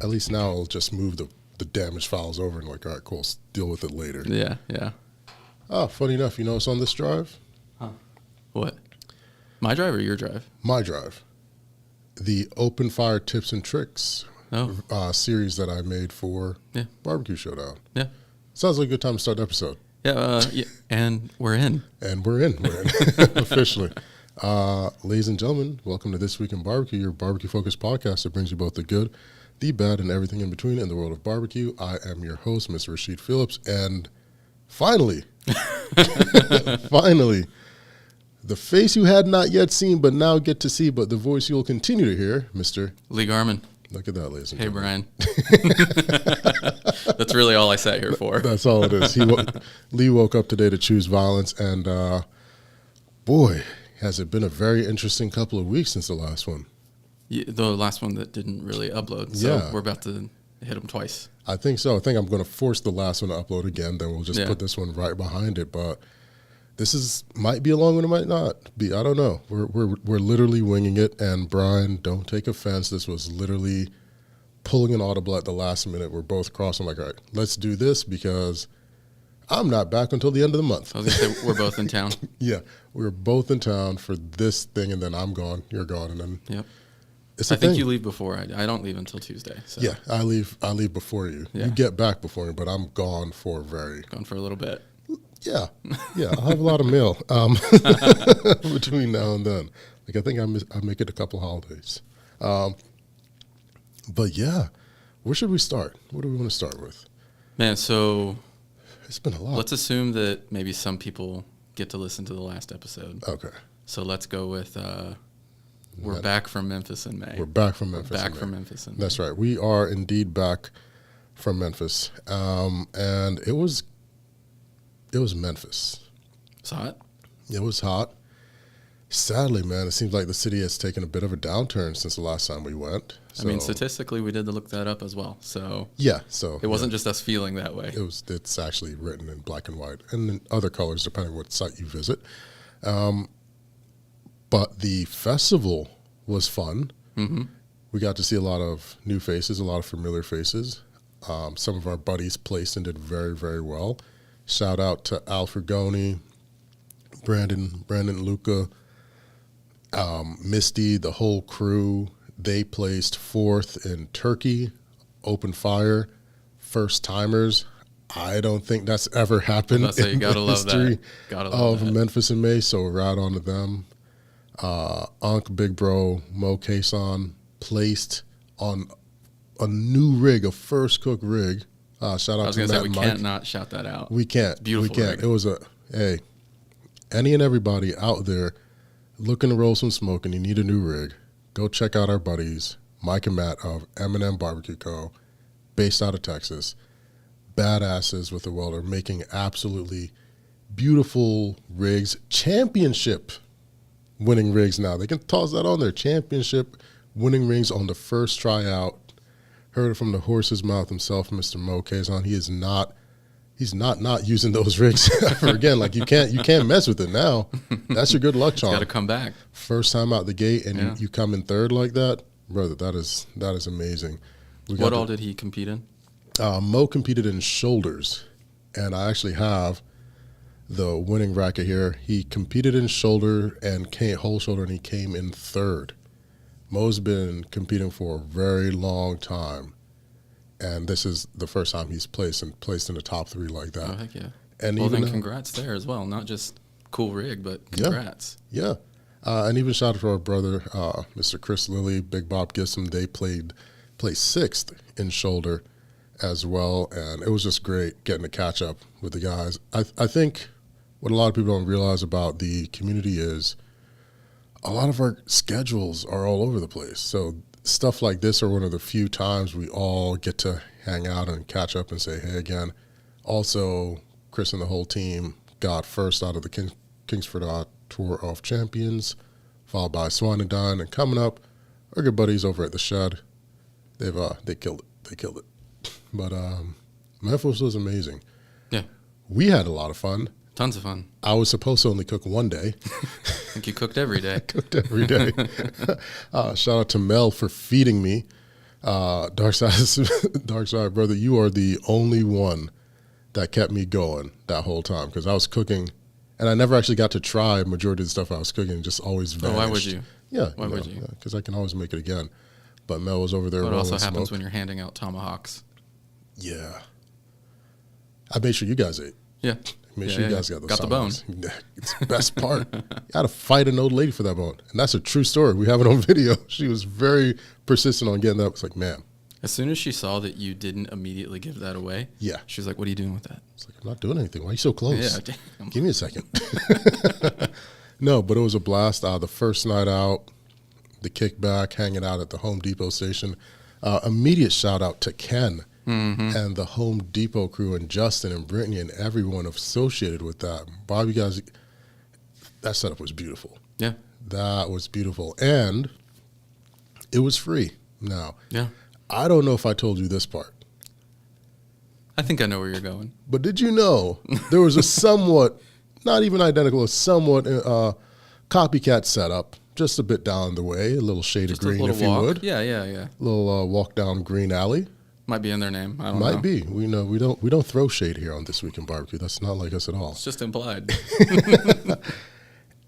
at least now I'll just move the damaged files over and like, all right, cool, deal with it later. Yeah, yeah. Oh, funny enough, you know what's on this drive? Huh. What? My drive or your drive? My drive. The Open Fire Tips and Tricks series that I made for Barbecue Showdown. Yeah. Sounds like a good time to start the episode. Yeah, and we're in. And we're in officially. Ladies and gentlemen, welcome to This Week in Barbecue, your barbecue-focused podcast that brings you both the good, the bad, and everything in between in the world of barbecue. I am your host, Mr. Rashid Phillips, and finally, the face you had not yet seen but now get to see, but the voice you'll continue to hear, Mr. Lee Garman. Look at that, ladies and gentlemen. Hey, Brian. That's really all I sat here for. That's all it is. Lee woke up today to choose violence, and boy, has it been a very interesting couple of weeks since the last one. Yeah, the last one that didn't really upload, so we're about to hit them twice. I think so. I think I'm going to force the last one to upload again, then we'll just put this one right behind it, but this might be a long one, it might not be. I don't know. We're literally winging it, and Brian, don't take offense. This was literally pulling an audible at the last minute. We're both crossing like, all right, let's do this because I'm not back until the end of the month. I was going to say, we're both in town. Yeah, we're both in town for this thing, and then I'm gone, you're gone, and then I think you leave before I don't leave until Tuesday. So. Yeah, I leave before you. Yeah. You get back before me, but I'm gone for a little bit. Yeah, I'll have a lot of mail between now and then. Like I think I make it a couple holidays. But yeah, where should we start? What do we want to start with? Man, so it's been a lot. Let's assume that maybe some people get to listen to the last episode. Okay. So let's go with we're back from Memphis in May. We're back from Memphis. In May. That's right. We are indeed back from Memphis, and it was Memphis. It's hot? It was hot. Sadly, man, it seems like the city has taken a bit of a downturn since the last time we went. So, I mean, statistically, we did look that up as well. So it wasn't just us feeling that way. It's actually written in black and white and in other colors, depending on what site you visit. But the festival was fun. Mm-hmm. We got to see a lot of new faces, a lot of familiar faces. Some of our buddies placed and did very, very well. Shout out to Al Frugoni, Brandon Luca, Misty, the whole crew. They placed fourth in Turkey, Open Fire, first timers. I don't think that's ever happened in the history of Memphis in May, so right on to them. Unc, Big Bro, Mo Kason placed on a new rig, a first cook rig. Shout out to Matt and Mike. We can't not shout that out. We can't. It's beautiful. We can't. Rig. It was any and everybody out there looking to roll some smoke and you need a new rig, go check out our buddies, Mike and Matt of M&M Barbecue Co., based out of Texas. Badasses with a welder, making absolutely beautiful rigs, championship winning rigs now. They can toss that on there, championship winning rigs on the first tryout. Heard it from the horse's mouth himself, Mr. Mo Kazan. He's not using those rigs ever again. Like you can't mess with it now. That's your good luck charm. Got to come back. First time out the gate, and you come in third like that, brother. That is amazing. What all did he compete in? Mo competed in shoulders, and I actually have the winning racket here. He competed in shoulder and whole shoulder, and he came in third. Mo's been competing for a very long time, and this is the first time he's placed in the top three like that. Oh, heck yeah. And well, then congrats there as well. Not just cool rig, but congrats. Yeah. And even shout out to our brother, Mr. Chris Lilly, Big Bob Gissam. They placed sixth in shoulder as well, and it was just great getting to catch up with the guys. I think what a lot of people don't realize about the community is a lot of our schedules are all over the place. So stuff like this are one of the few times we all get to hang out and catch up and say, hey, again. Also, Chris and the whole team got first out of the Kingsford Tour of Champions, followed by Swine and Dine, and coming up, our good buddies over at the Shed. They killed it. They killed it. But Memphis was amazing. Yeah. We had a lot of fun. Tons of fun. I was supposed to only cook one day. I think you cooked every day. Cooked every day. Shout out to Mel for feeding me. Dark Side, brother, you are the only one that kept me going that whole time because I was cooking, and I never actually got to try majority of the stuff I was cooking. Just always vanished. Oh, why would you? Yeah. Why would you? Because I can always make it again. But Mel was over there. What also happens smoke. when you're handing out tomahawks? Yeah. I made sure you guys ate. Yeah. Make sure you guys got those the bone. It's the best part. You had to fight an old lady for that bone. And that's a true story. We have it on video. She was very persistent on getting that. It's like, ma'am. As soon as she saw that you didn't immediately give that away, she was like, what are you doing with that? It's like, I'm not doing anything. Why are you so close? Yeah, give me a second. No, but it was a blast. The first night out, the kickback, hanging out at the Home Depot station. Immediate shout out to Ken. Mm-hmm. And the Home Depot crew and Justin and Brittany and everyone associated with that. Bob, you guys, that setup was beautiful. Yeah. That was beautiful. And it was free. Now, yeah. I don't know if I told you this part. I think I know where you're going. But did you know there was a somewhat, not even identical, a somewhat copycat setup just a bit down the way, a little shade just of green, if you would. Yeah. A little walk down Green Alley. Might be in their name. I don't know. Might be. We don't throw shade here on This Week in Barbecue. That's not like us at all. It's just implied.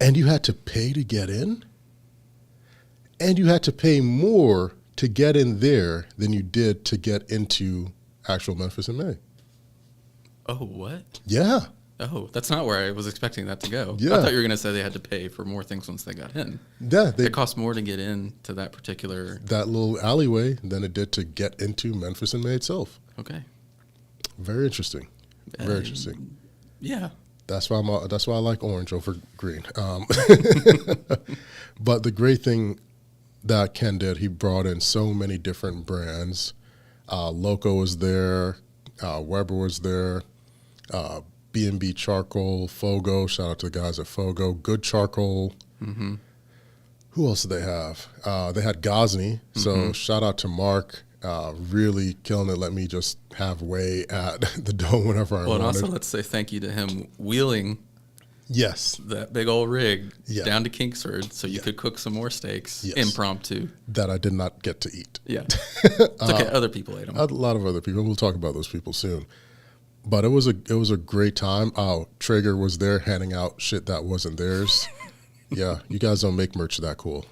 And you had to pay to get in? And you had to pay more to get in there than you did to get into actual Memphis in May. Oh, what? Yeah. Oh, that's not where I was expecting that to go. Yeah. I thought you were going to say they had to pay for more things once they got in. Yeah. It cost more to get in to that particular... that little alleyway than it did to get into Memphis in May itself. Okay. Very interesting. Very interesting. Yeah. That's why I like orange over green. But the great thing that Ken did, he brought in so many different brands. Loco was there. Weber was there. B&B Charcoal, Fogo. Shout out to the guys at Fogo. Good Charcoal. Mm-hmm. Who else did they have? They had Ghazni. Mm-hmm. So shout out to Mark. Really killing it. Let me just have way at the dome whenever I wanted. And also let's say thank you to him wheeling that big old rig down to Kingsford so you could cook some more steaks impromptu. That I did not get to eat. Yeah. It's okay. Other people ate them. A lot of other people. We'll talk about those people soon. But it was a great time. Oh, Traeger was there handing out shit that wasn't theirs. Yeah, you guys don't make merch that cool.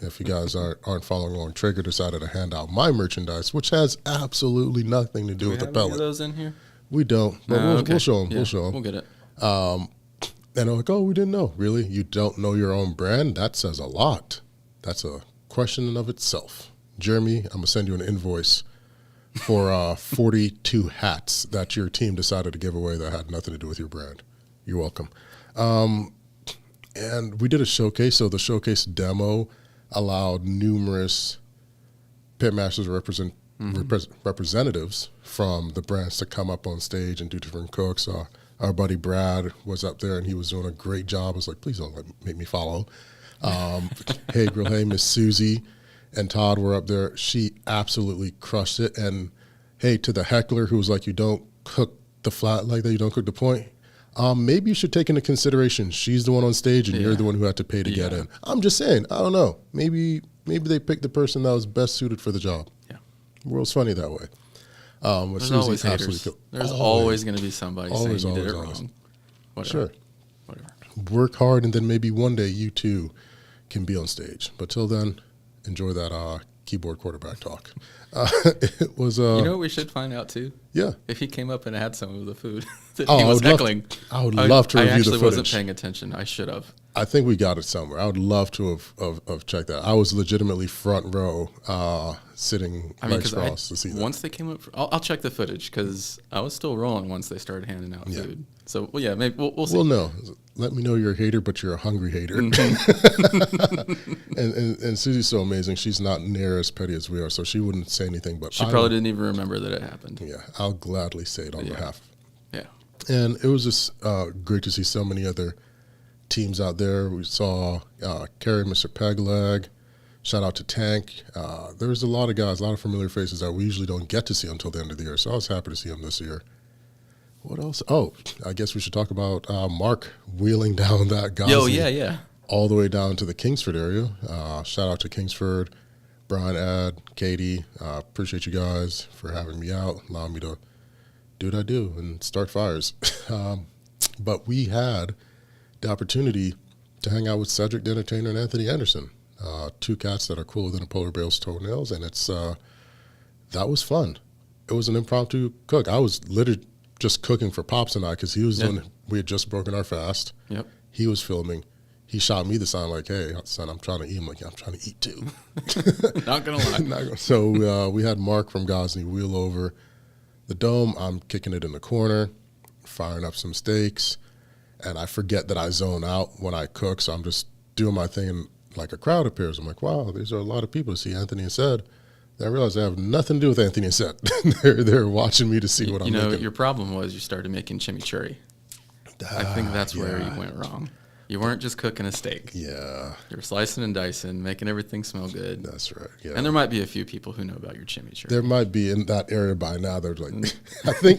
If you guys aren't following along, Traeger decided to hand out my merchandise, which has absolutely nothing to do with the pellet. Do we have those in here? We don't, but we'll show them. Yeah, we'll show them. We'll get it. And I'm like, oh, we didn't know. Really? You don't know your own brand? That says a lot. That's a question in of itself. Jeremy, I'm going to send you an invoice for 42 hats that your team decided to give away that had nothing to do with your brand. You're welcome. And we did a showcase. So the showcase demo allowed numerous pitmasters representatives from the brands to come up on stage and do different cooks. Our buddy Brad was up there, and he was doing a great job. I was like, please don't make me follow. Hey, girl, hey, Miss Susie and Todd were up there. She absolutely crushed it. And, hey, to the heckler who was like, you don't cook the flat like that, you don't cook the point, maybe you should take into consideration she's the one on stage and you're the one who had to pay to get in. I'm just saying, I don't know. Maybe they picked the person that was best suited for the job. Yeah. The world's funny that way. There's always haters. There's always going to be somebody saying you did it wrong. Whatever. Sure. Whatever. Work hard, and then maybe one day you too can be on stage. But till then, enjoy that keyboard quarterback talk. It was. You know what we should find out too? Yeah. If he came up and had some of the food that he was heckling. I would love to review the footage. I actually wasn't paying attention. I should have. I think we got it somewhere. I would love to have checked that. I was legitimately front row, sitting legs crossed to see that. Once they came up, I'll check the footage because I was still rolling once they started handing out food. So, maybe we'll see. Well, no. Let me know you're a hater, but you're a hungry hater. Mm-hmm. and Susie's so amazing. She's not near as petty as we are, so she wouldn't say anything. But she probably didn't even remember that it happened. Yeah, I'll gladly say it on behalf. Yeah. And it was just great to see so many other teams out there. We saw Kerry, Mr. Pegleg. Shout out to Tank. There's a lot of guys, a lot of familiar faces that we usually don't get to see until the end of the year. So I was happy to see them this year. What else? Oh, I guess we should talk about Mark wheeling down that Ghazni. Yeah. All the way down to the Kingsford area. Shout out to Kingsford. Brian, Ed, Katie, appreciate you guys for having me out, allowing me to do what I do and start fires. But we had the opportunity to hang out with Cedric the Entertainer and Anthony Anderson, two cats that are cooler than a polar bear's toenails, and that was fun. It was an impromptu cook. I was literally just cooking for Pops and I because he was doing. We had just broken our fast. Yep. He was filming. He shot me the sign like, "Hey, son, I'm trying to eat." I'm like, "Yeah, I'm trying to eat too." Not gonna lie. So we had Mark from Gosney wheel over the dome. I'm kicking it in the corner, firing up some steaks, and I forget that I zone out when I cook. So I'm just doing my thing, and like a crowd appears. I'm like, "Wow, these are a lot of people to see Anthony and Ced." Then I realized they have nothing to do with Anthony and Ced. they're watching me to see what I'm making. Your problem was you started making chimichurri. I think that's where you went wrong. You weren't just cooking a steak. Yeah. You were slicing and dicing, making everything smell good. That's right. Yeah. And there might be a few people who know about your chimichurri. There might be in that area by now. They're like,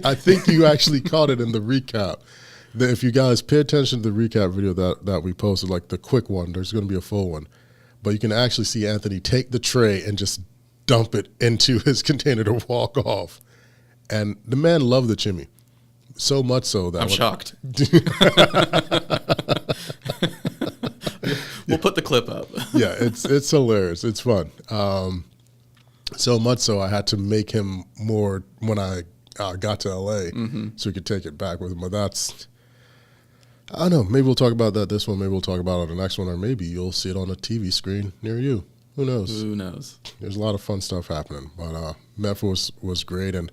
I think you actually caught it in the recap. If you guys pay attention to the recap video that we posted, like the quick one, there's going to be a full one. But you can actually see Anthony take the tray and just dump it into his container to walk off. And the man loved the chimney. So much so that I'm shocked. We'll put the clip up. Yeah, it's hilarious. It's fun. So much so I had to make him more when I got to LA so we could take it back with him. But that's, I don't know, maybe we'll talk about that this one. Maybe we'll talk about it on the next one, or maybe you'll see it on a TV screen near you. Who knows? Who knows? There's a lot of fun stuff happening. But Memphis was great. And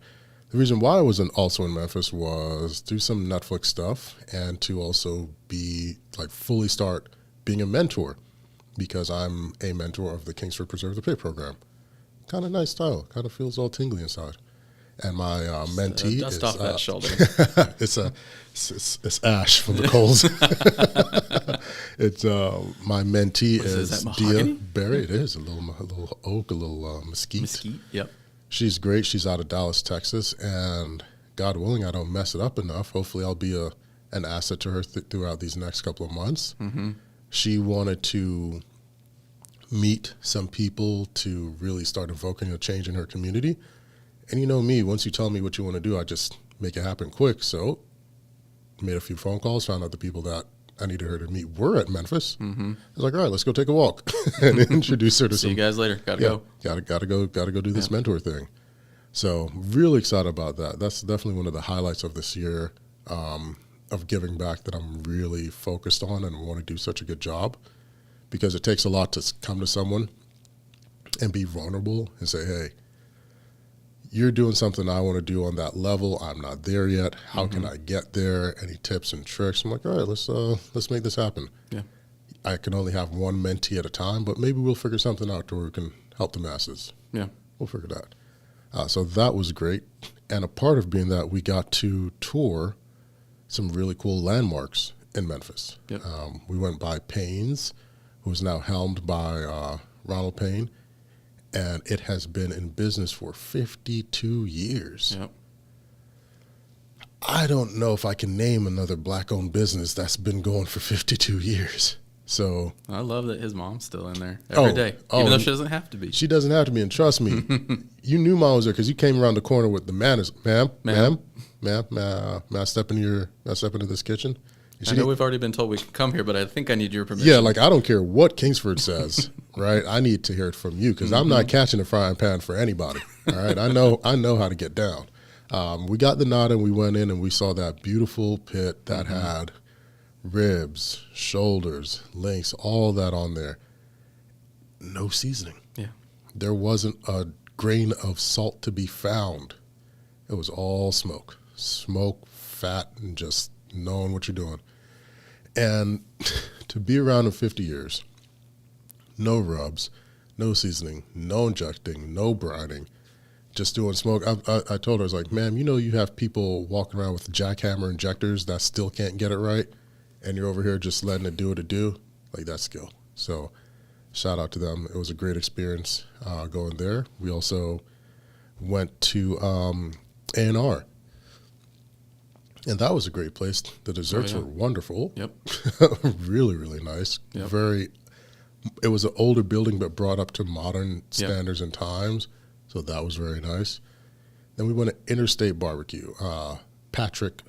the reason why I was also in Memphis was do some Netflix stuff and to also be like fully start being a mentor, because I'm a mentor of the Kingsford Preserve the Pig program. Kind of nice style. Kind of feels all tingly inside. And my mentee dust off that shoulder. it's ash from the coals. It's my mentee is Dia Berry. It is a little oak, a little mesquite. Mesquite, yep. She's great. She's out of Dallas, Texas, and God willing, I don't mess it up enough. Hopefully, I'll be an asset to her throughout these next couple of months. Mm-hmm. She wanted to meet some people to really start evoking a change in her community. And you know me, once you tell me what you want to do, I just make it happen quick. So made a few phone calls, found out the people that I needed her to meet were at Memphis. Mm-hmm. I was like, all right, let's go take a walk and introduce her to See you guys later. Gotta go. Gotta go do this mentor thing. So really excited about that. That's definitely one of the highlights of this year of giving back that I'm really focused on and want to do such a good job, because it takes a lot to come to someone and be vulnerable and say, hey, you're doing something I want to do on that level. I'm not there yet. How can I get there? Any tips and tricks? I'm like, all right, let's make this happen. Yeah. I can only have one mentee at a time, but maybe we'll figure something out where we can help the masses. Yeah. We'll figure it out. So that was great. And a part of being that, we got to tour some really cool landmarks in Memphis. Yep. We went by Payne's, who's now helmed by Ronald Payne, and it has been in business for 52 years. Yep. I don't know if I can name another black-owned business that's been going for 52 years. So I love that his mom's still in there every day, even though she doesn't have to be. She doesn't have to be, and trust me, you knew Mom was there because you came around the corner with the manners. Ma'am, may I step into this kitchen? I know we've already been told we can come here, but I think I need your permission. Yeah, like I don't care what Kingsford says, right? I need to hear it from you because I'm not catching a frying pan for anybody. All right, I know how to get down. We got the nod and we went in and we saw that beautiful pit that had ribs, shoulders, links, all that on there. No seasoning. Yeah. There wasn't a grain of salt to be found. It was all smoke, fat, and just knowing what you're doing. And to be around in 50 years, no rubs, no seasoning, no injecting, no brining, just doing smoke. I told her, I was like, ma'am, you have people walking around with jackhammer injectors that still can't get it right, and you're over here just letting it do what it do. Like, that's skill. So shout out to them. It was a great experience going there. We also went to A&R. And that was a great place. The desserts were wonderful. Yep. Really, really nice. Yep. Very it was an older building, but brought up to modern standards and times. So that was very nice. Then we went to Interstate Barbecue.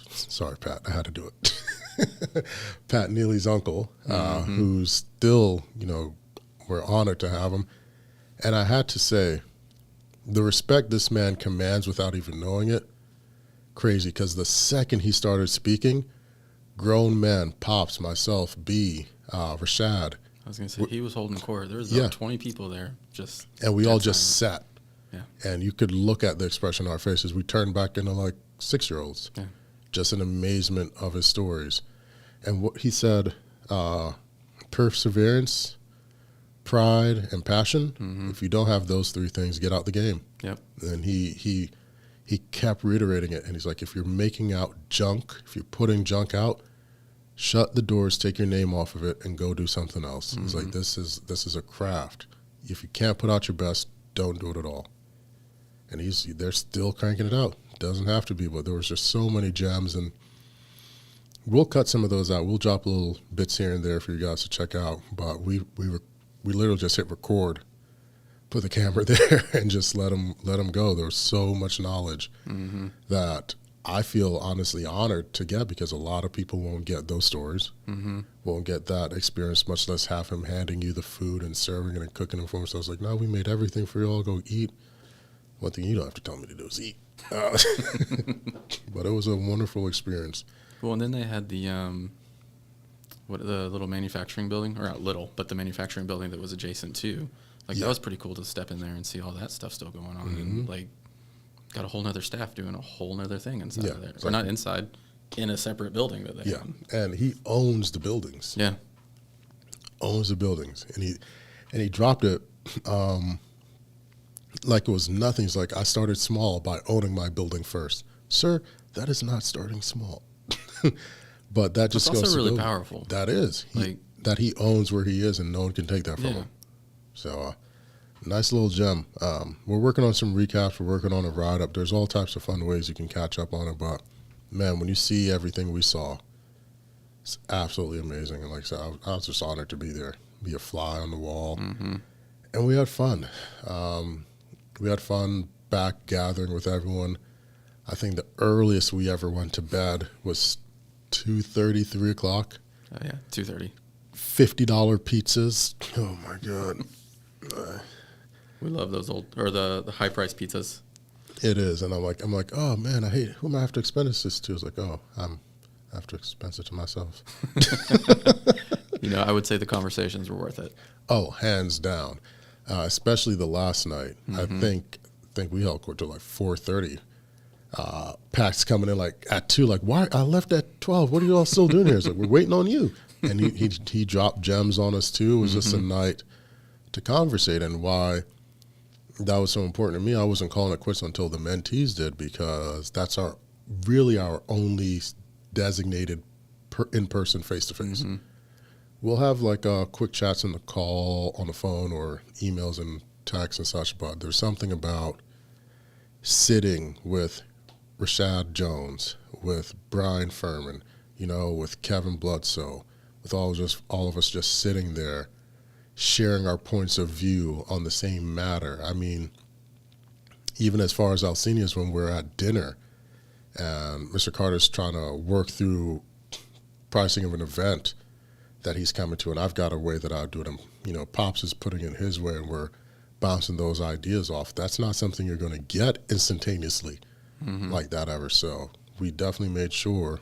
Sorry, Pat, I had to do it. Pat Neely's uncle, who's still, we're honored to have him. And I had to say, the respect this man commands without even knowing it, crazy, because the second he started speaking, grown men, Pops, myself, B, Rashad. I was going to say, he was holding court. There was about 20 people there. And we all just sat. Yeah. And you could look at the expression on our faces. We turned back into like 6-year-olds. Yeah. Just in amazement of his stories. And what he said, perseverance, pride, and passion. If you don't have those 3 things, get out the game. Yep. And he kept reiterating it. And he's like, if you're making out junk, if you're putting junk out, shut the doors, take your name off of it, and go do something else. He's like, this is a craft. If you can't put out your best, don't do it at all. And they're still cranking it out. Doesn't have to be, but there was just so many gems, and we'll cut some of those out. We'll drop little bits here and there for you guys to check out. But we literally just hit record, put the camera there, and just let them go. There was so much knowledge that I feel honestly honored to get, because a lot of people won't get those stories, won't get that experience, much less have him handing you the food and serving it and cooking it for him. So I was like, no, we made everything for you all. Go eat. One thing you don't have to tell me to do is eat. But it was a wonderful experience. Well, and then they had the little manufacturing building, or not little, but the manufacturing building that was adjacent to. Like, that was pretty cool to step in there and see all that stuff still going on. And, like, got a whole nother staff doing a whole nother thing inside of there. Exactly. Or not inside, in a separate building that they had. And he owns the buildings. Yeah. Owns the buildings. And he dropped it like it was nothing. He's like, I started small by owning my building first. Sir, that is not starting small. But that just goes also to really building. Powerful. That is. That he owns where he is, and no one can take that from him. So, nice little gem. We're working on some recaps. We're working on a write-up. There's all types of fun ways you can catch up on it. But, man, when you see everything we saw, it's absolutely amazing. And like I said, I was just honored to be there, be a fly on the wall. And we had fun. We had fun back gathering with everyone. I think the earliest we ever went to bed was 2:30, 3 o'clock. Oh, yeah, 2:30. $50 pizzas. Oh, my God. We love those the high-priced pizzas. It is. And I'm like, oh, man, who am I have to expense this to? It's like, oh, I have to expense it to myself. I would say the conversations were worth it. Oh, hands down. Especially the last night. I think we held court till like 4:30. Pat's coming in like at 2, like, why? I left at 12. What are you all still doing here? It's like, we're waiting on you. And he dropped gems on us too. It was just a night to conversate, and why that was so important to me. I wasn't calling it quits until the mentees did, because that's our only designated in-person face-to-face. We'll have like quick chats on the phone, or emails and texts and such, but there's something about sitting with Rashad Jones, with Brian Furman, with Kevin Bledsoe, with all of us just sitting there, sharing our points of view on the same matter. I mean, even as far as Alcinius, when we're at dinner and Mr. Carter's trying to work through pricing of an event that he's coming to, and I've got a way that I do it, and Pops is putting in his way, and we're bouncing those ideas off. That's not something you're going to get instantaneously like that ever. So we definitely made sure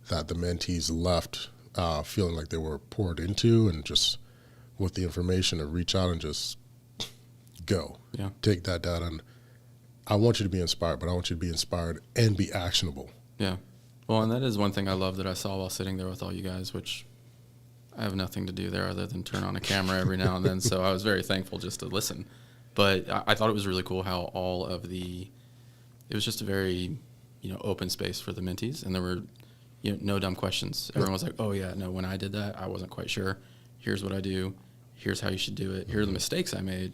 that the mentees left feeling like they were poured into, and just with the information to reach out and just go. Yeah. Take that data, and I want you to be inspired, but I want you to be inspired and be actionable. Yeah. Well, and that is one thing I love that I saw while sitting there with all you guys, which I have nothing to do there other than turn on a camera every now and then. So I was very thankful just to listen. But I thought it was really cool how it was just a very, open space for the mentees. And there were, no dumb questions. Everyone was like, oh, yeah, no, when I did that, I wasn't quite sure. Here's what I do. Here's how you should do it. Here are the mistakes I made.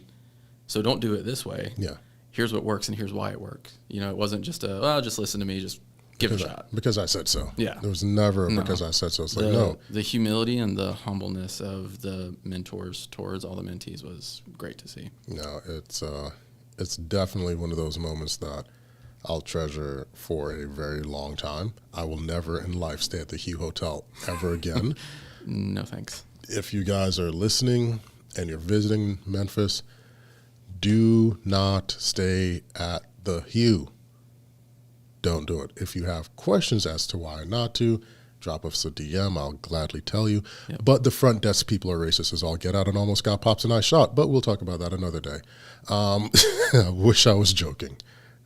So don't do it this way. Yeah. Here's what works and here's why it works. It wasn't just just listen to me, just give it a shot. Because I said so. Yeah. There was never No. because I said so. It's like, no. The humility and the humbleness of the mentors towards all the mentees was great to see. No, it's definitely one of those moments that I'll treasure for a very long time. I will never in life stay at the Hugh Hotel ever again. No thanks. If you guys are listening and you're visiting Memphis, do not stay at the Hugh. Don't do it. If you have questions as to why not to, drop us a DM. I'll gladly tell you. Yep. But the front desk people are racist as all get out and almost got Pops and I shot. But we'll talk about that another day. I wish I was joking.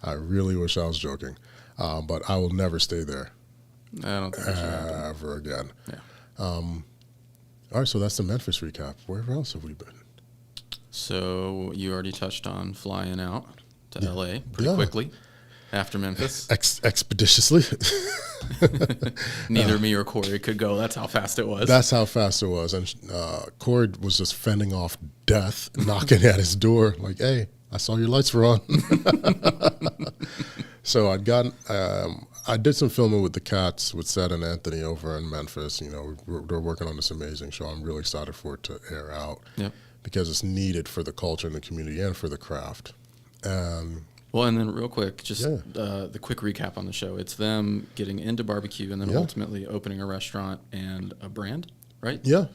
I really wish I was joking. But I will never stay there I don't think it should happen. ever again. Yeah. All right, so that's the Memphis recap. Where else have we been? So you already touched on flying out to LA pretty Yeah. quickly after Memphis. Expeditiously. Neither me or Corey could go. That's how fast it was. That's how fast it was. And Corey was just fending off death, knocking at his door like, hey, I saw your lights were on. So I did some filming with the Cats, with Seth and Anthony over in Memphis. You know, they're working on this amazing show. I'm really excited for it to air out Yep. because it's needed for the culture and the community and for the craft. Well, and then real quick, just Yeah. the quick recap on the show. It's them getting into barbecue and then Yeah. ultimately opening a restaurant and a brand, right? Yeah.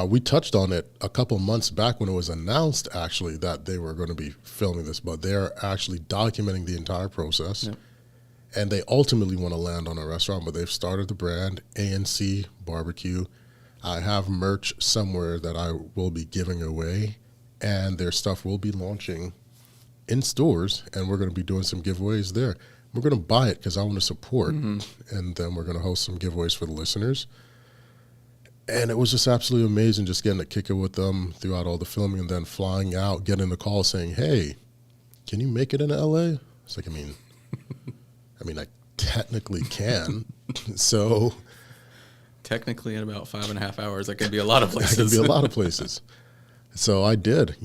We touched on it a couple months back when it was announced, actually, that they were going to be filming this, but they're actually documenting the entire process. Yep. And they ultimately want to land on a restaurant, but they've started the brand, ANC Barbecue. I have merch somewhere that I will be giving away, and their stuff will be launching in stores, and we're going to be doing some giveaways there. We're going to buy it because I want to support, and then we're going to host some giveaways for the listeners. And it was just absolutely amazing just getting to kick it with them throughout all the filming and then flying out, getting the call saying, hey, can you make it in LA? It's like, I mean, I technically can. So Technically, in about 5.5 hours, that could be a lot of that places. could be a lot of places. So I did,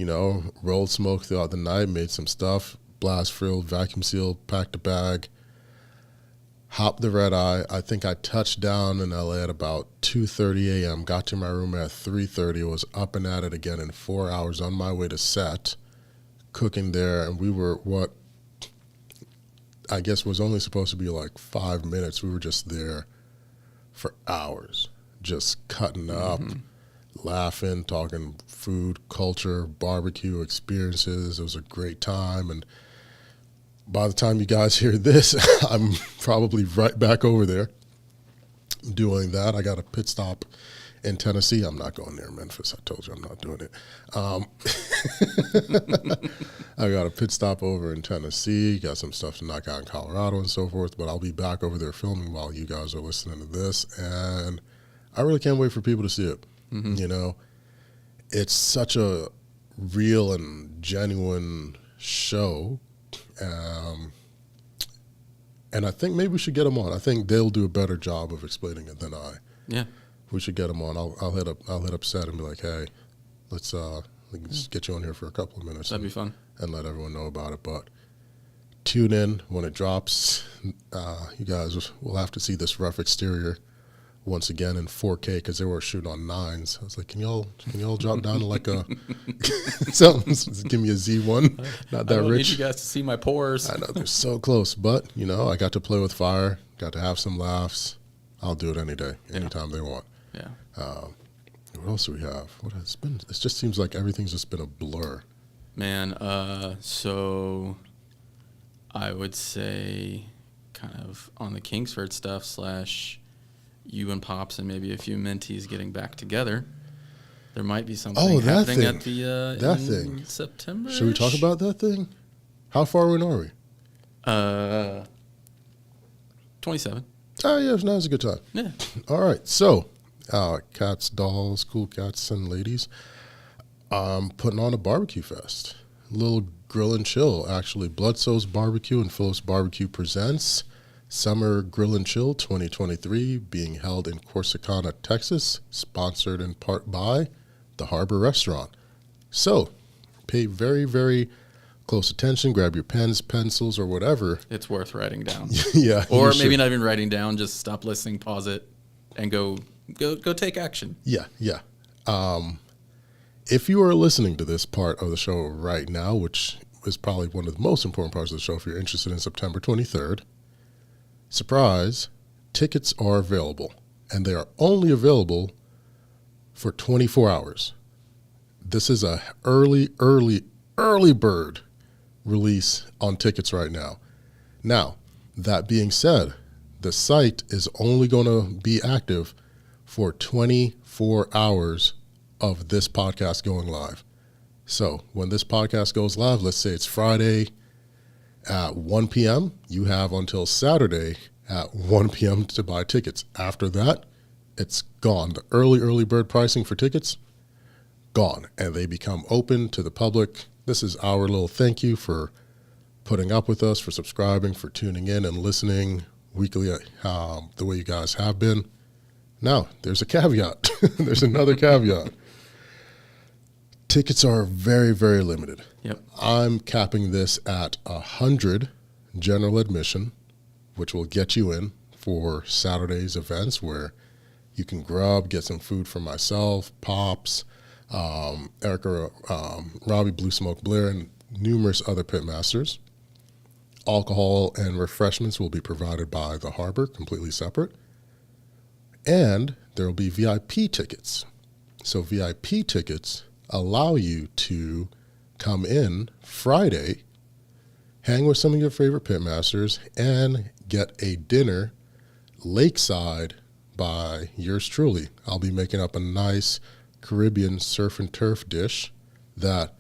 rolled smoke throughout the night, made some stuff, blast filled, vacuum sealed, packed a bag, hopped the red eye. I think I touched down in LA at about 2:30 a.m., got to my room at 3:30, was up and at it again in 4 hours on my way to set, cooking there. And we were what I guess was only supposed to be like 5 minutes. We were just there for hours, just cutting up, laughing, talking food, culture, barbecue experiences. It was a great time. And by the time you guys hear this, I'm probably right back over there doing that. I got a pit stop in Tennessee. I'm not going near Memphis. I told you I'm not doing it. I got a pit stop over in Tennessee, got some stuff to knock out in Colorado and so forth, but I'll be back over there filming while you guys are listening to this. And I really can't wait for people to see it. It's such a real and genuine show. And I think maybe we should get them on. I think they'll do a better job of explaining it than I. Yeah. We should get them on. I'll hit up Seth and be like, hey, let's just get you on here for a couple of minutes. That'd be fun. And let everyone know about it. But tune in when it drops. You guys will have to see this rough exterior once again in 4K because they were shooting on 9s. I was like, can y'all drop down to like a something? Give me a Z1. Not that I don't rich. need you guys to see my pores. I know they're so close, but I got to play with fire. Got to have some laughs. I'll do it any day, anytime they want. Yeah. What else do we have? What has been? It just seems like everything's just been a blur. Man, so I would say kind of on the Kingsford stuff / you and Pops and maybe a few mentees getting back together. There might be something happening thing. at the That in thing. September. Should we talk about that thing? How far in are we? 27. Oh, yeah, now's a good time. Yeah. All right, so cats, dolls, cool cats and ladies, putting on a barbecue fest. A little grill and chill, actually. Bloodsoul's Barbecue and Phillips Barbecue presents Summer Grill and Chill 2023, being held in Corsicana, Texas, sponsored in part by the Harbor Restaurant. So, pay very, very close attention, grab your pens, pencils, or whatever. It's worth writing down. Yeah. Or maybe not even writing down, just stop listening, pause it, and go take action. Yeah. If you are listening to this part of the show right now, which is probably one of the most important parts of the show if you're interested in September 23rd, surprise, tickets are available. And they are only available for 24 hours. This is a early bird release on tickets right now. Now, that being said, the site is only going to be active for 24 hours of this podcast going live. So when this podcast goes live, let's say it's Friday at 1 p.m., you have until Saturday at 1 p.m. to buy tickets. After that, it's gone. The early bird pricing for tickets, gone. And they become open to the public. This is our little thank you for putting up with us, for subscribing, for tuning in and listening weekly the way you guys have been. Now, there's a caveat. There's another caveat. Tickets are very, very limited. Yep. I'm capping this at 100 general admission, which will get you in for Saturday's events where you can grub, get some food for myself, Pops, Erica, Robbie Blue Smoke Blair, and numerous other pitmasters. Alcohol and refreshments will be provided by the Harbor, completely separate. And there will be VIP tickets. So VIP tickets allow you to come in Friday, hang with some of your favorite pitmasters, and get a dinner lakeside by yours truly. I'll be making up a nice Caribbean surf and turf dish that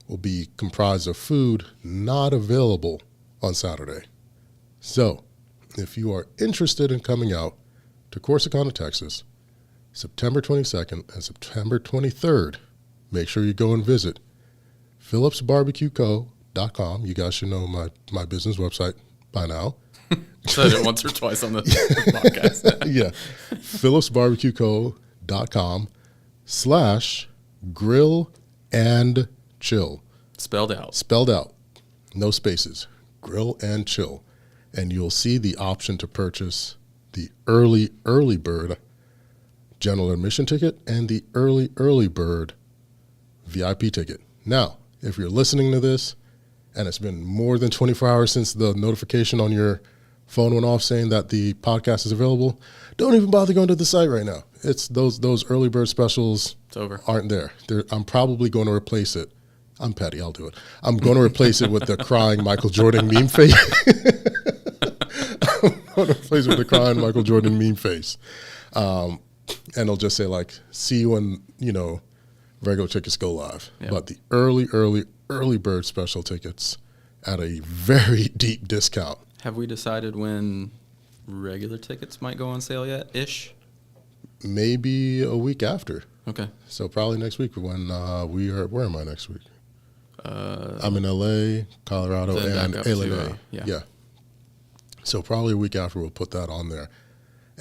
will be comprised of food not available on Saturday. So, if you are interested in coming out to Corsicana, Texas, September 22nd and September 23rd, make sure you go and visit phillipsbarbecueco.com. You guys should know my business website by now. Said it once or twice on the podcast. Yeah. phillipsbarbecueco.com/grill and chill. Spelled out. Spelled out. No spaces. Grill and chill. And you'll see the option to purchase the early bird general admission ticket and the early bird VIP ticket. Now, if you're listening to this and it's been more than 24 hours since the notification on your phone went off saying that the podcast is available, don't even bother going to the site right now. It's those early bird specials It's over. aren't there. I'm probably going to replace it. I'm petty. I'll do it. I'm going to replace it with the crying Michael Jordan meme face. I'm going to replace it with the crying Michael Jordan meme face. And it'll just say like, see you when, regular tickets go live. Yep. But the early bird special tickets at a very deep discount. Have we decided when regular tickets might go on sale yet? Ish? Maybe a week after. Okay. So probably next week when we are. Where am I next week? I'm in LA, Colorado, and LA. Yeah. So probably a week after we'll put that on there.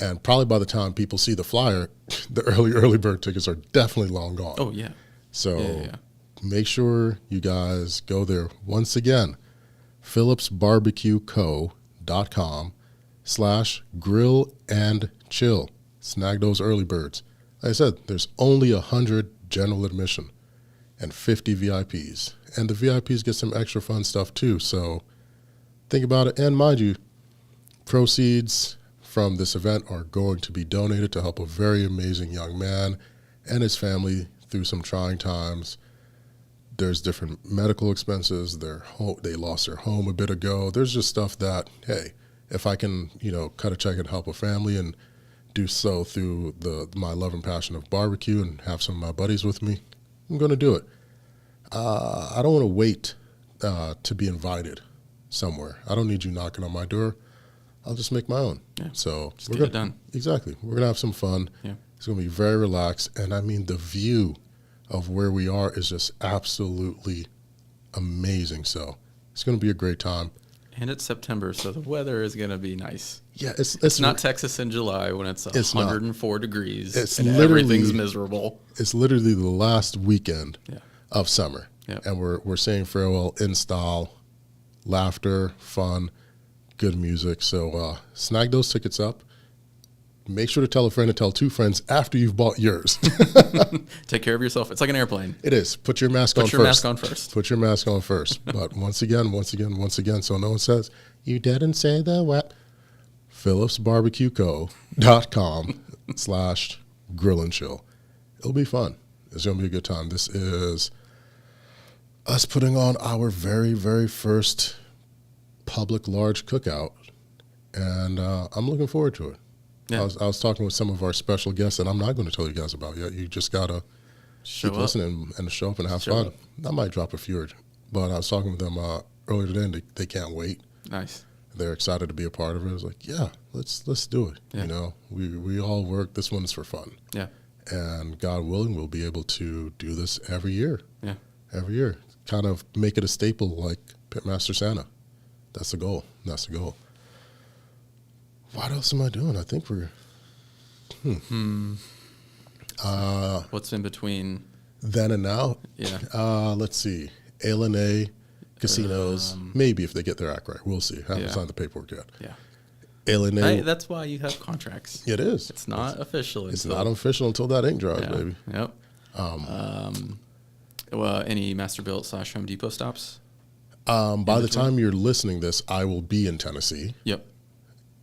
And probably by the time people see the flyer, the early bird tickets are definitely long gone. Oh, yeah. So make sure you guys go there. Once again, phillipsbarbecueco.com/grill and chill. Snag those early birds. Like I said, there's only 100 general admission and 50 VIPs. And the VIPs get some extra fun stuff too. So think about it. And mind you, proceeds from this event are going to be donated to help a very amazing young man and his family through some trying times. There's different medical expenses. They lost their home a bit ago. There's just stuff that, hey, if I can, cut a check and help a family and do so through my love and passion of barbecue and have some of my buddies with me, I'm going to do it. I don't want to wait to be invited somewhere. I don't need you knocking on my door. I'll just make my own. Yeah. So just get it done. Exactly. We're going to have some fun. Yeah. It's going to be very relaxed. And I mean, the view of where we are is just absolutely amazing. So it's going to be a great time. And it's September, so the weather is going to be nice. Yeah, it's not Texas in July when it's 104 degrees it's and everything's miserable. It's literally the last weekend of summer. Yep. And we're saying farewell in style, laughter, fun, good music. So snag those tickets up. Make sure to tell a friend and tell 2 friends after you've bought yours. Take care of yourself. It's like an airplane. It is. Put your mask on first. Put your mask on first. Put your mask on first. But once again, so no one says, you didn't say the what? phillipsbarbecueco.com/grill and chill. It'll be fun. It's going to be a good time. This is us putting on our very, very first public large cookout. And I'm looking forward to it. Yeah. I was talking with some of our special guests that I'm not going to tell you guys about yet. You just got to keep listening and show up and have fun. I might drop a few, but I was talking with them earlier today, and they can't wait. Nice. They're excited to be a part of it. I was like, yeah, let's do it. Yeah. You know, we all work. This one's for fun. Yeah. And God willing, we'll be able to do this every year. Yeah. Every year. Kind of make it a staple like Pitmaster Santa. That's the goal. What else am I doing? I think we're... What's in between? Then and now? Yeah. Let's see. A&A, casinos, maybe if they get their act right. We'll see. I haven't signed the paperwork yet. Yeah. A&A. Hey, that's why you have contracts. It is. It's not official. It's not official until that ink dries, baby. Yep. Well, any Masterbuilt / Home Depot stops? By the time you're listening this, I will be in Tennessee. Yep.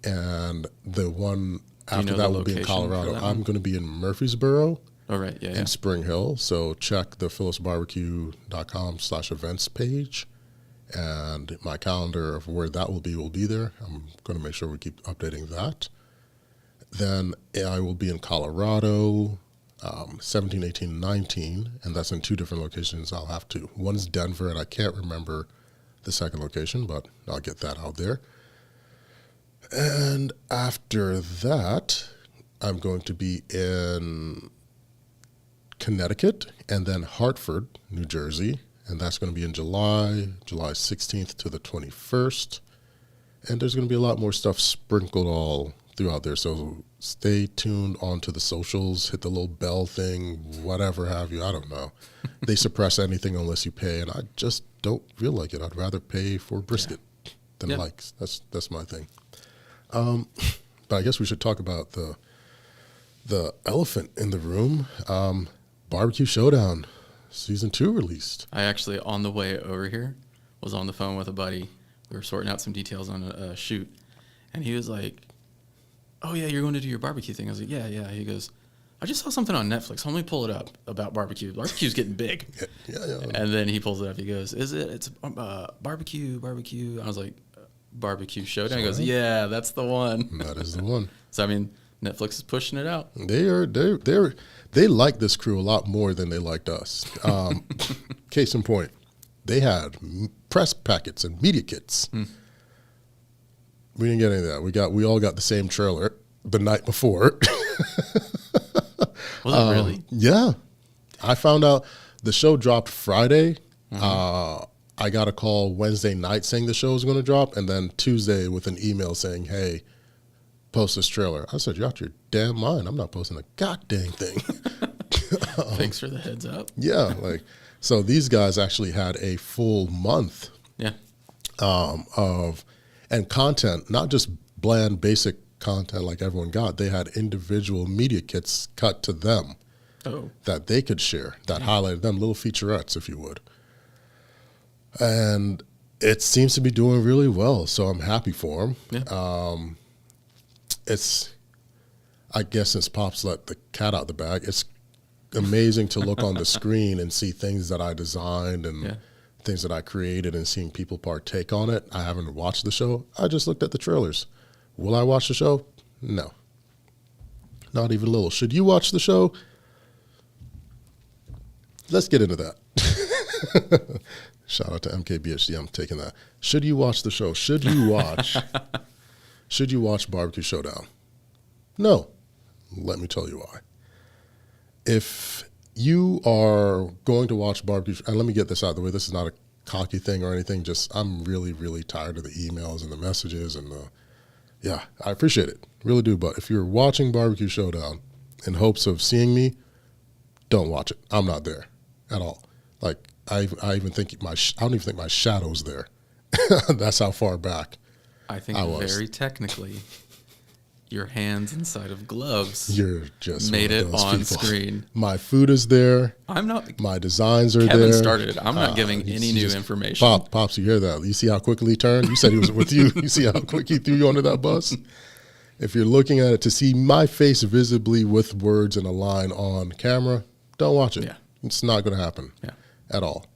And the one after the that will be in location Colorado. for that I'm going to be in Murfreesboro. Oh, right. Yeah. In Spring Hill. So check the phillipsbarbecue.com/events page. And my calendar of where that will be there. I'm going to make sure we keep updating that. Then I will be in Colorado, 17, 18, 19. And that's in 2 different locations. I'll have to. One's Denver, and I can't remember the second location, but I'll get that out there. And after that, I'm going to be in Connecticut and then Hartford, New Jersey. And that's going to be in July 16th to the 21st. And there's going to be a lot more stuff sprinkled all throughout there. So stay tuned onto the socials, hit the little bell thing, whatever have you. I don't know. They suppress anything unless you pay. And I just don't feel like it. I'd rather pay for brisket than likes. That's my thing. But I guess we should talk about the elephant in the room. Barbecue Showdown Season 2 released. I actually, on the way over here, was on the phone with a buddy. We were sorting out some details on a shoot. And he was like, oh, yeah, you're going to do your barbecue thing. I was like, yeah. He goes, I just saw something on Netflix. Let me pull it up about barbecue. Barbecue's getting big. Yeah. And then he pulls it up. He goes, it's barbecue. I was like, Barbecue Showdown. He goes, yeah, that's the one. That is the one. So, I mean, Netflix is pushing it out. They like this crew a lot more than they liked us. Case in point, they had press packets and media kits. We didn't get any of that. We all got the same trailer the night before. Was it really? Yeah. I found out the show dropped Friday. I got a call Wednesday night saying the show was going to drop, and then Tuesday with an email saying, hey, post this trailer. I said, you're out your damn mind. I'm not posting a goddamn thing. Thanks for the heads up. Yeah. So these guys actually had a full month and content, not just bland, basic content like everyone got. They had individual media kits cut to them that they could share, that highlighted them, little featurettes, if you would. And it seems to be doing really well, so I'm happy for them. Yeah. I guess since Pops let the cat out the bag, it's amazing to look on the screen and see things that I designed and things that I created and seeing people partake on it. I haven't watched the show. I just looked at the trailers. Will I watch the show? No. Not even a little. Should you watch the show? Let's get into that. Shout out to MKBHD. I'm taking that. Should you watch the show? Should you watch Barbecue Showdown? No. Let me tell you why. If you are going to watch Barbecue, and let me get this out of the way. This is not a cocky thing or anything. Just I'm really, really tired of the emails and the messages and I appreciate it. Really do. But if you're watching Barbecue Showdown in hopes of seeing me, don't watch it. I'm not there at all. I even think I don't even think my shadow's there. That's how far back I think I was. very technically, your hands inside of gloves You're just made one of it those on people. screen. My food is there. I'm not. My designs are Kevin there. started it. I'm not giving any new information. Pops, you hear that? You see how quickly he turned? You said he was with you. You see how quick he threw you under that bus? If you're looking at it to see my face visibly with words in a line on camera, don't watch it. Yeah. It's not going to happen Yeah. at all.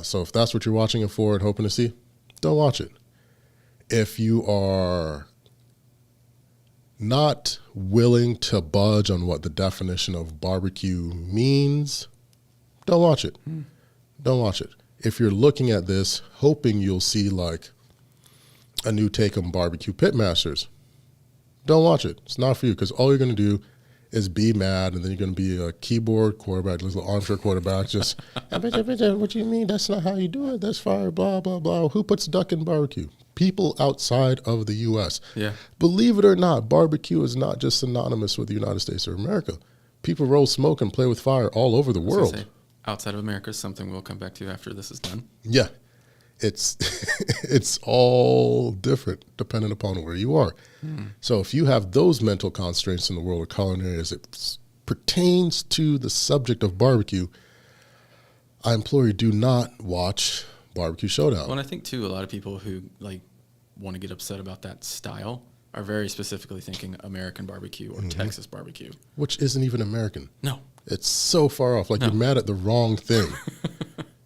So if that's what you're watching it for and hoping to see, don't watch it. If you are not willing to budge on what the definition of barbecue means, don't watch it. Don't watch it. If you're looking at this hoping you'll see like a new take on barbecue pitmasters, don't watch it. It's not for you, because all you're going to do is be mad, and then you're going to be a keyboard quarterback, little armchair quarterback, just, what do you mean? That's not how you do it. That's fire, blah, blah, blah. Who puts duck in barbecue? People outside of the U.S. Yeah. Believe it or not, barbecue is not just synonymous with the United States of America. People roll smoke and play with fire all over the world. Say, outside of America is something we'll come back to after this is done. Yeah. It's it's all different depending upon where you are. So if you have those mental constraints in the world of culinary as it pertains to the subject of barbecue, I implore you, do not watch Barbecue Showdown. Well, and I think too, a lot of people who like want to get upset about that style are very specifically thinking American barbecue or Texas barbecue, Which isn't even American. No. It's so far off. Like, No. you're mad at the wrong thing.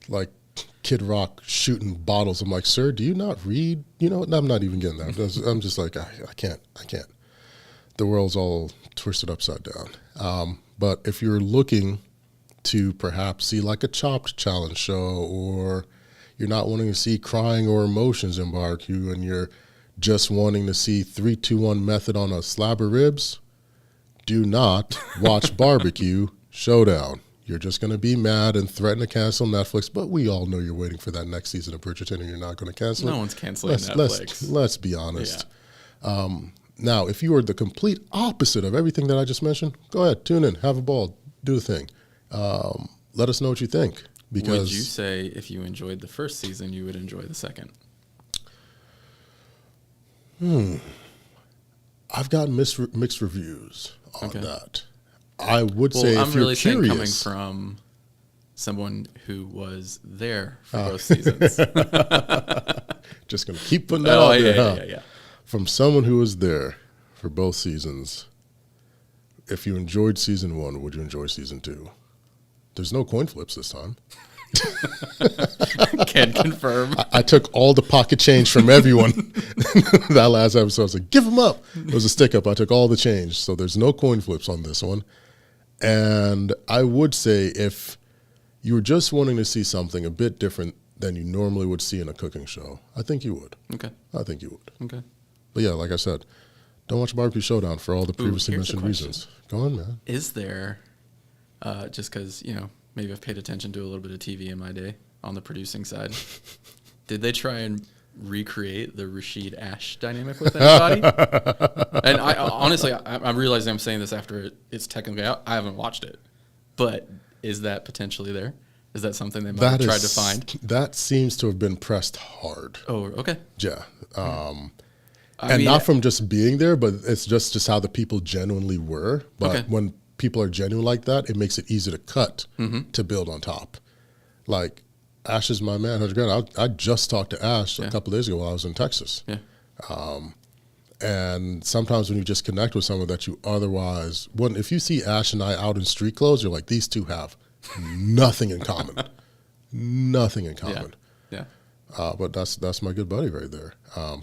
Like Kid Rock shooting bottles. I'm like, sir, do you not read? You know, I'm not even getting that. I'm just like, I can't. The world's all twisted upside down. But if you're looking to perhaps see like a Chopped challenge show, or you're not wanting to see crying or emotions in barbecue, and you're just wanting to see 3-2-1 method on a slab of ribs, do not watch Barbecue Showdown. You're just going to be mad and threaten to cancel Netflix, but we all know you're waiting for that next season of Bridgerton, and you're not going to cancel it. No one's canceling Netflix. Let's be honest. Now, if you are the complete opposite of everything that I just mentioned, go ahead, tune in, have a ball, do the thing. Let us know what you think. Because would you say if you enjoyed the first season, you would enjoy the second? I've gotten mixed reviews on Okay. that. I would say I'm if you're really saying coming curious, from someone who was there for both seasons. just going to keep putting that out there. Yeah. From someone who was there for both seasons, if you enjoyed season 1, would you enjoy season 2? There's no coin flips this time. Can confirm. I took all the pocket change from everyone. That last episode, I was like, give them up. It was a stick up. I took all the change. So there's no coin flips on this one. And I would say if you were just wanting to see something a bit different than you normally would see in a cooking show, I think you would. Okay. I think you would. Okay. But yeah, like I said, don't watch Barbecue Showdown for all the previously here's a mentioned question. reasons. Go on, man. Is there, just because, maybe I've paid attention to a little bit of TV in my day on the producing side, did they try and recreate the Rashid Ash dynamic with anybody? And I honestly, I'm realizing I'm saying this after it's technically out. I haven't watched it. But is that potentially there? Is that something they might have tried to find? That seems to have been pressed hard. Oh, okay. Yeah. I mean, not from just being there, but it's just how the people genuinely were. But Okay. when people are genuine like that, it makes it easy to cut to build on top. Like, Ash is my man, 100 grand. I just talked to Ash a couple days ago while I was in Texas. Yeah. And sometimes when you just connect with someone that you otherwise wouldn't, if you see Ash and I out in street clothes, you're like, these two have nothing in common. Nothing in common. Yeah. But that's my good buddy right there.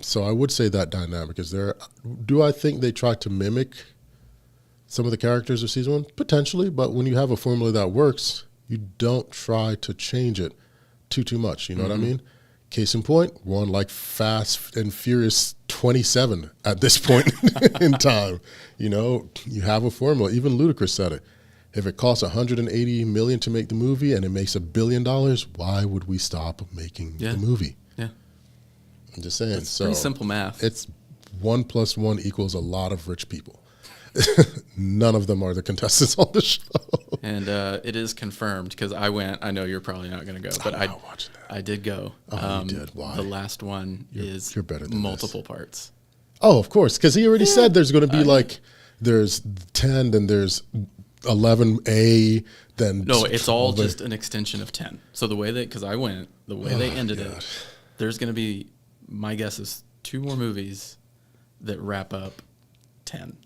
So I would say that dynamic is there. Do I think they tried to mimic some of the characters of season 1? Potentially, but when you have a formula that works, you don't try to change it too much. You know what I mean? Case in point, we're on like Fast and Furious 27 at this point in time. You have a formula. Even Ludacris said it. If it costs $180 million to make the movie and it makes $1 billion, why would we stop making the movie? Yeah. I'm just saying. It's pretty simple math. It's 1 + 1 equals a lot of rich people. None of them are the contestants on the show. And it is confirmed because I went. I know you're probably not going to go, but I did go. Oh, you did. Why? The last one You're better than multiple parts. Oh, of course, because he already said there's going to be there's 10, then there's 11A, then no, it's all just an extension of 10. So the way because I went, the way they ended it, there's going to be, my guess is 2 more movies that wrap up 10.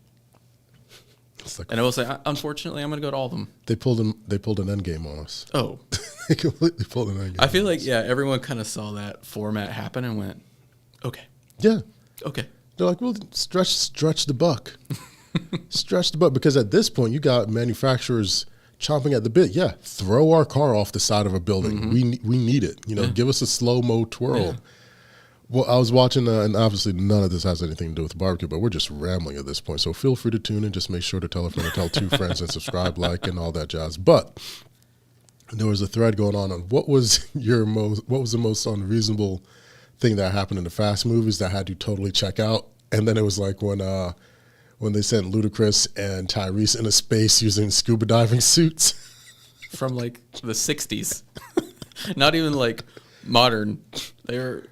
And I will say, unfortunately, I'm going to go to all of them. They pulled an end game on us. Oh. They completely pulled an end game. I feel like, everyone kind of saw that format happen and went, okay. Yeah. Okay. They're like, well, stretch the buck. Stretch the buck. Because at this point, you got manufacturers chomping at the bit. Yeah, throw our car off the side of a building. Mm-hmm. We need it. Give us a slow-mo twirl. Yeah. Well, I was watching, and obviously none of this has anything to do with barbecue, but we're just rambling at this point. So feel free to tune in. Just make sure to tell a friend, to tell 2 friends, and subscribe, like, and all that jazz. But there was a thread going on what was the most unreasonable thing that happened in the Fast movies that had you totally check out? And then it was like when they sent Ludacris and Tyrese into space using scuba diving suits from like the 60s, not even like modern. They were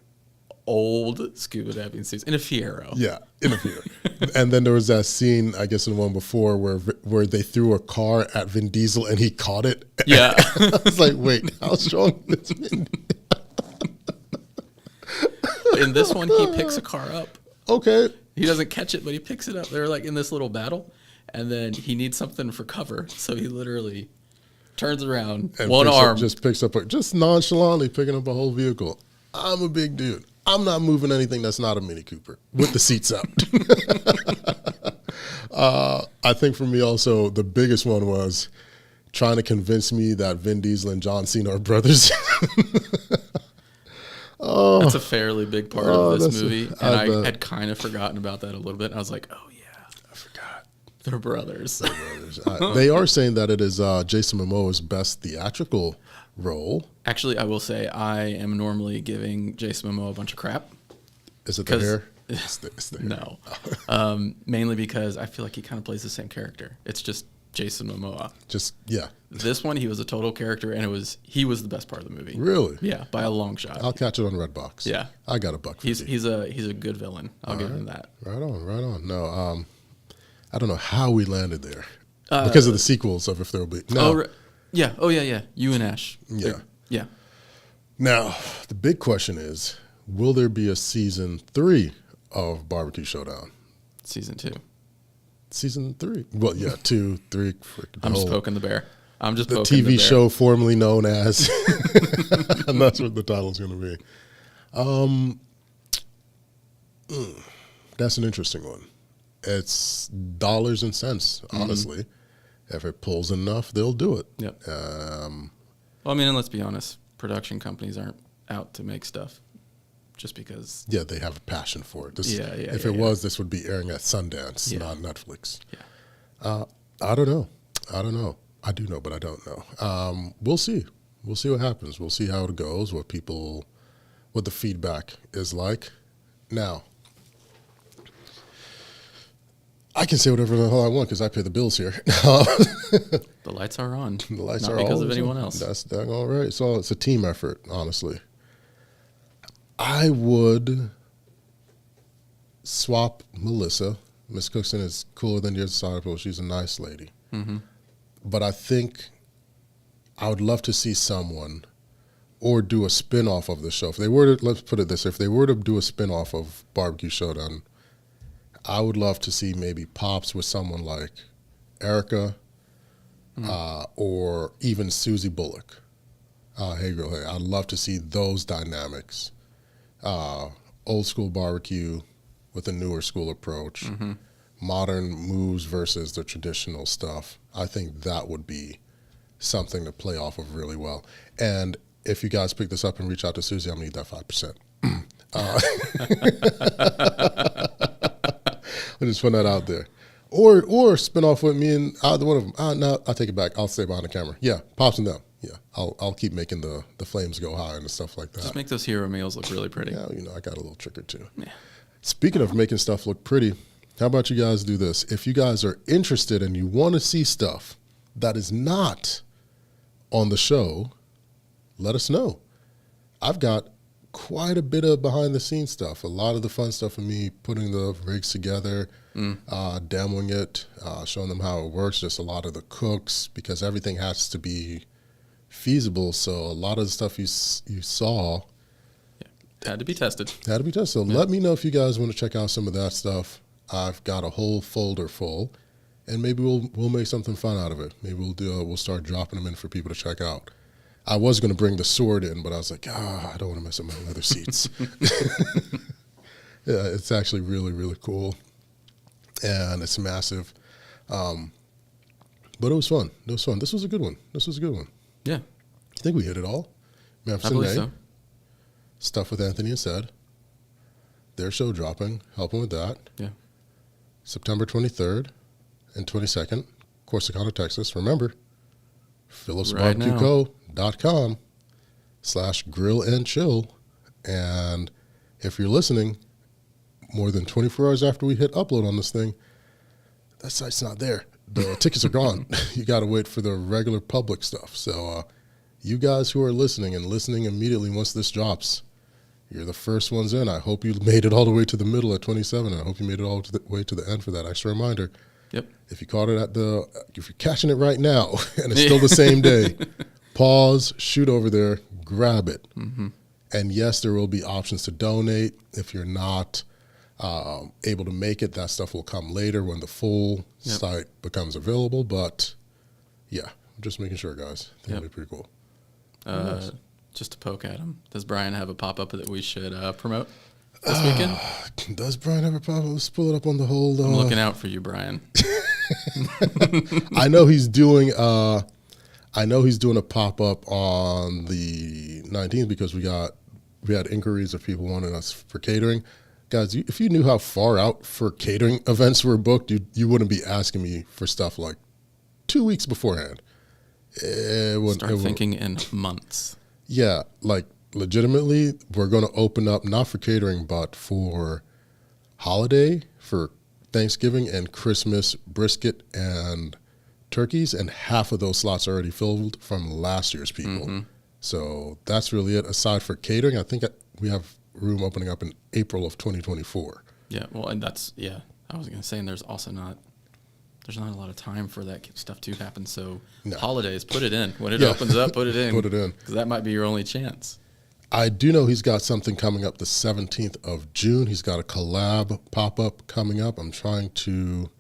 old scuba diving suits in a Fiero. Yeah, in a Fiero. And then there was that scene, I guess in the one before, where they threw a car at Vin Diesel and he caught it. Yeah. I was like, wait, how strong is Vin Diesel? In this one, he picks a car up. Okay. He doesn't catch it, but he picks it up. They're like in this little battle, and then he needs something for cover, so he literally turns around, and one arm. Picks up just nonchalantly picking up a whole vehicle. I'm a big dude. I'm not moving anything that's not a Mini Cooper with the seats up. I think for me also, the biggest one was trying to convince me that Vin Diesel and John Cena are brothers. That's a fairly big part of this movie, and I had kind of forgotten about that a little bit. And I was like, oh, yeah. I forgot. They're brothers. They are saying that it is Jason Momoa's best theatrical role. Actually, I will say I am normally giving Jason Momoa a bunch of crap. Is it the hair? It's the hair. No. Mainly because I feel like he kind of plays the same character. It's just Jason Momoa. This one, he was a total character, and he was the best part of the movie. Really? Yeah, by a long shot. I'll catch it on Redbox. Yeah, I got a buck. He's a good villain. I'll give him that. Right on. No, I don't know how we landed there because of the sequels of If There Will Be. No. Yeah. Oh yeah. You and Ash. Yeah. Now the big question is, will there be a season 3 of Barbecue Showdown? Season 2. Season 3. Well, yeah, 2, 3. I'm just poking the bear. I'm just the poking TV show formerly known as, and that's what the title's going to be. That's an interesting one. It's dollars and cents, honestly. If it pulls enough, they'll do it. Yep. Well, I mean, and let's be honest, production companies aren't out to make stuff just because. Yeah, they have a passion for it. If it was, this would be airing at Sundance, not Netflix. Yeah. I don't know. I do know, but I don't know. We'll see. We'll see what happens. We'll see how it goes, what the feedback is like. Now, I can say whatever the hell I want because I pay the bills here. The lights are on. The lights not are because of anyone else. That's all right. So it's a team effort, honestly. I would swap Melissa. Miss Cookson is cooler than the other side of it. She's a nice lady. Mm-hmm. But I think I would love to see someone or do a spin-off of the show. If they were to, let's put it this, if they were to do a spin-off of Barbecue Showdown, I would love to see maybe Pops with someone like Erica or even Susie Bullock. Hey girl, hey. I'd love to see those dynamics. Old school barbecue with a newer school approach. Mm-hmm. Modern moves versus the traditional stuff. I think that would be something to play off of really well. And if you guys pick this up and reach out to Susie, I'm going to need that 5%. I just put that out there. Or spin off with me and either one of them. No, I'll take it back. I'll stay behind the camera. Yeah, Pops and them. Yeah, I'll keep making the flames go high and stuff like that. Just make those hero meals look really pretty. Yeah, I got a little trick or two. Yeah. Speaking of making stuff look pretty, how about you guys do this? If you guys are interested and you want to see stuff that is not on the show, let us know. I've got quite a bit of behind the scenes stuff. A lot of the fun stuff of me putting the rigs together, demoing it, showing them how it works, just a lot of the cooks, because everything has to be feasible. So a lot of the stuff you saw had to be tested. So let me know if you guys want to check out some of that stuff. I've got a whole folder full, and maybe we'll make something fun out of it. Maybe we'll start dropping them in for people to check out. I was going to bring the sword in, but I was like, I don't want to mess up my leather seats. Yeah, it's actually really, really cool, and it's massive. But it was fun. This was a good one. Yeah. I think we hit it all. Memphis I in believe May. so. Stuff with Anthony and Said. Their show dropping, helping with that. Yeah. September 23rd and 22nd, Corsicana, Texas. Remember, phillipsbarbecueco.com/grill and chill. And if you're listening more than 24 hours after we hit upload on this thing, that site's not there. The tickets are gone. You got to wait for the regular public stuff. So you guys who are listening and listening immediately once this drops, you're the first ones in. I hope you made it all the way to the middle at 27. I hope you made it all the way to the end for that extra reminder. Yep. If you caught it if you're catching it right now and it's still the same day, pause, shoot over there, grab it. Mm-hmm. And yes, there will be options to donate. If you're not able to make it, that stuff will come later when the full site becomes available. But yeah, I'm just making sure, guys. I think it'll be pretty cool. Nice. Just to poke at him, does Brian have a pop-up that we should promote this weekend? Does Brian have a pop-up? Let's pull it up on the whole. I'm looking out for you, Brian. I know he's doing a pop-up on the 19th because we had inquiries of people wanting us for catering. Guys, if you knew how far out for catering events were booked, you wouldn't be asking me for stuff like 2 weeks beforehand. Start thinking in months. Yeah, like legitimately, we're going to open up not for catering, but for holiday, for Thanksgiving and Christmas brisket and turkeys, and half of those slots are already filled from last year's people. Mm-hmm. So that's really it. Aside for catering, I think we have room opening up in April of 2024. Yeah, well, and that's, I was going to say, and there's not a lot of time for that stuff to happen. So holidays, put it in. When it opens up, put it in. Put it in. Because that might be your only chance. I do know he's got something coming up the 17th of June. He's got a collab pop-up coming up. I'm trying to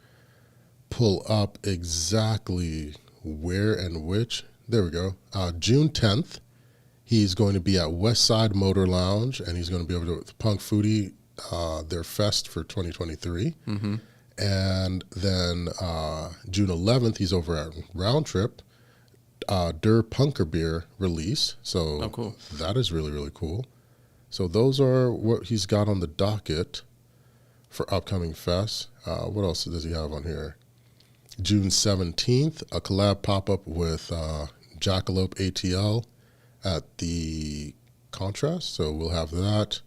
pull up exactly where and which. There we go. June 10th, he's going to be at Westside Motor Lounge, and he's going to be over to the Punk Foodie, their fest for 2023. Mm-hmm. And then June 11th, he's over at Round Trip, Der Punker Beer release. So cool. That is really, really cool. So those are what he's got on the docket for upcoming fests. What else does he have on here? June 17th, a collab pop-up with Jackalope ATL at the Contrast. So we'll have that.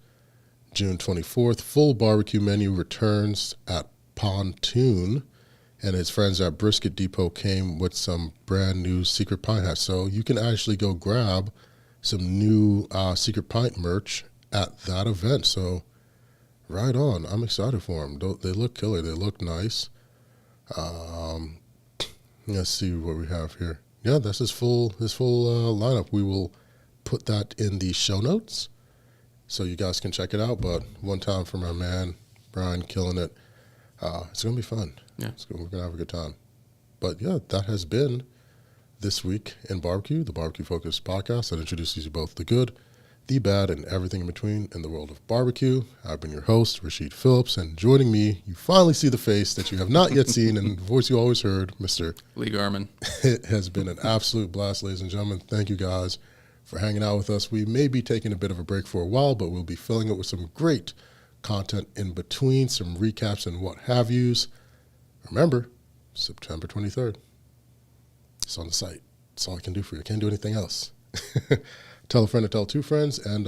June 24th, full barbecue menu returns at Pontoon, and his friends at Brisket Depot came with some brand new Secret Pint hats. So you can actually go grab some new Secret Pint merch at that event. So right on. I'm excited for them. They look killer. They look nice. Let's see what we have here. Yeah, that's his full lineup. We will put that in the show notes so you guys can check it out. But one time for my man, Brian, killing it. It's going to be fun. Yeah. We're going to have a good time. But, yeah, that has been This Week in Barbecue, the barbecue-focused podcast that introduces you both the good, the bad, and everything in between in the world of barbecue. I've been your host, Rashid Phillips, and joining me, you finally see the face that you have not yet seen and the voice you always heard, Mr. Lee Garman. It has been an absolute blast, ladies and gentlemen. Thank you guys for hanging out with us. We may be taking a bit of a break for a while, but we'll be filling it with some great content in between, some recaps and what have yous. Remember, September 23rd. It's on the site. That's all I can do for you. I can't do anything else. Tell a friend to tell two friends, and